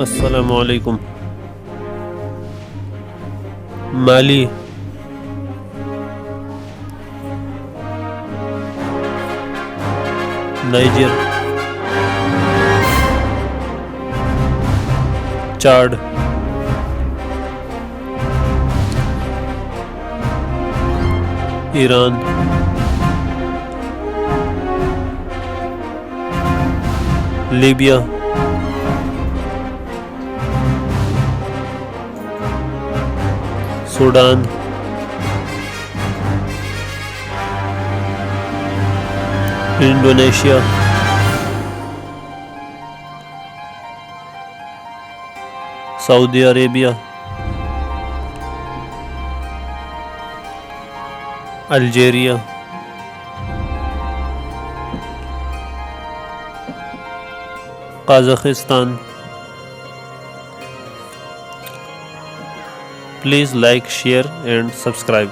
अस्सलामु अलैकुम। Mali, Niger, Chad, Iran, Libya, Sudan, Indonesia, Saudi Arabia, Algeria, Kazakhstan. Please like, share and subscribe.